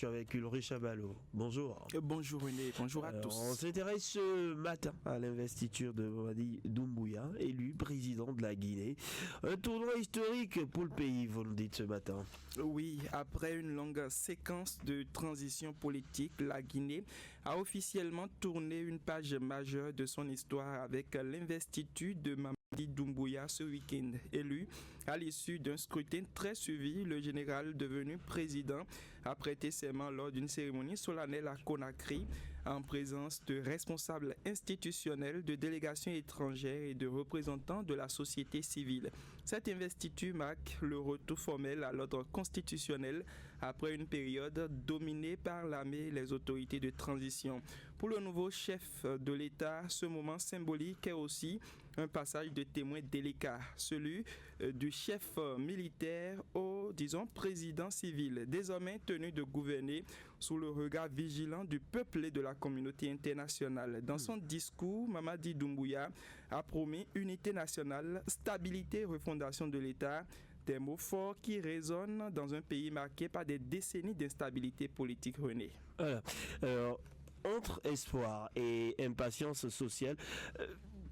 suis avec Ulrich Chabalot. Bonjour. Bonjour René, bonjour à tous. On s'intéresse ce matin à l'investiture de Mamadi Doumbouya, élu président de la Guinée. Un tournoi historique pour le pays, vous le dites ce matin. Oui, après une longue séquence de transition politique, la Guinée a officiellement tourné une page majeure de son histoire avec l'investiture de Mamadi Doumbouya ce week-end. Élu à l'issue d'un scrutin très suivi, le général devenu président a prêté serment lors d'une cérémonie solennelle à Conakry en présence de responsables institutionnels, de délégations étrangères et de représentants de la société civile. Cette investiture marque le retour formel à l'ordre constitutionnel après une période dominée par l'armée et les autorités de transition. Pour le nouveau chef de l'État, ce moment symbolique est aussi un passage de témoin délicat, celui du chef militaire au, président civil, désormais tenu de gouverner sous le regard vigilant du peuple et de la communauté internationale. Dans son discours, Mamadi Doumbouya a promis unité nationale, stabilité et refondation de l'État, des mots forts qui résonnent dans un pays marqué par des décennies d'instabilité politique, René. Entre espoir et impatience sociale,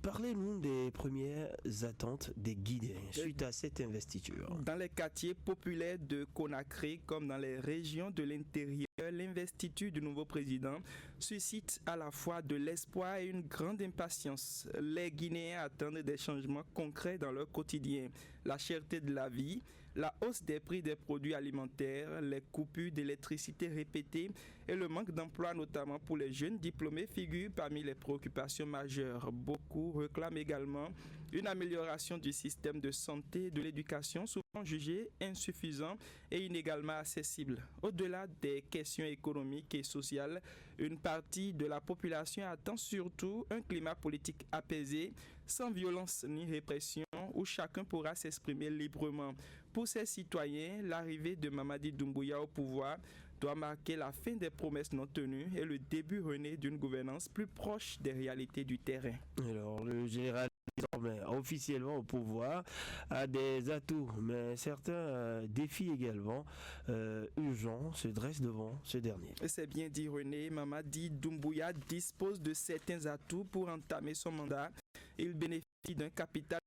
parlez-nous des premières attentes des Guinéens suite à cette investiture. Dans les quartiers populaires de Conakry comme dans les régions de l'intérieur, l'investiture du nouveau président suscite à la fois de l'espoir et une grande impatience. Les Guinéens attendent des changements concrets dans leur quotidien. La cherté de la vie, la hausse des prix des produits alimentaires, les coupures d'électricité répétées et le manque d'emploi, notamment pour les jeunes diplômés, figurent parmi les préoccupations majeures. Beaucoup réclament également une amélioration du système de santé et de l'éducation, souvent jugé insuffisant et inégalement accessible. Au-delà des questions économiques et sociales, une partie de la population attend surtout un climat politique apaisé, sans violence ni répression, où chacun pourra s'exprimer librement. Pour ces citoyens, l'arrivée de Mamadi Doumbouya au pouvoir doit marquer la fin des promesses non tenues et le début, René, d'une gouvernance plus proche des réalités du terrain. Alors, le général désormais officiellement au pouvoir a des atouts, mais certains défis également urgents se dressent devant ce dernier. C'est bien dit, René. Mamadi Doumbouya dispose de certains atouts pour entamer son mandat. Il bénéficie d'un capital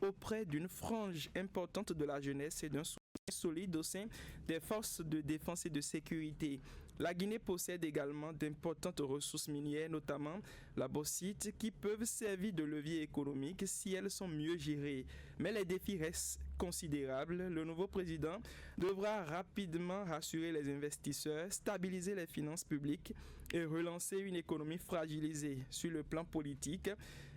auprès d'une frange importante de la jeunesse et d'un soutien solide au sein des forces de défense et de sécurité. La Guinée possède également d'importantes ressources minières, notamment la bauxite, qui peuvent servir de levier économique si elles sont mieux gérées. Mais les défis restent considérables. Le nouveau président devra rapidement rassurer les investisseurs, stabiliser les finances publiques et relancer une économie fragilisée. Sur le plan politique,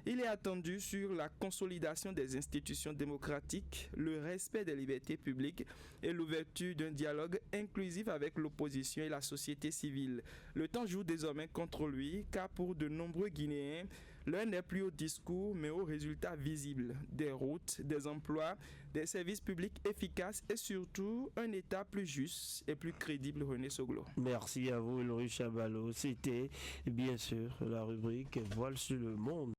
il est attendu sur la consolidation des institutions démocratiques, le respect des libertés publiques et l'ouverture d'un dialogue inclusif avec l'opposition et la société civile. Le temps joue désormais contre lui, car pour de nombreux Guinéens, l'heure n'est plus au discours, mais aux résultats visibles. Des routes, des emplois, des services publics efficaces et surtout un État plus juste et plus crédible, René Soglo. Merci à vous, Ulrich Chabalot. C'était bien sûr la rubrique Voile sur le monde.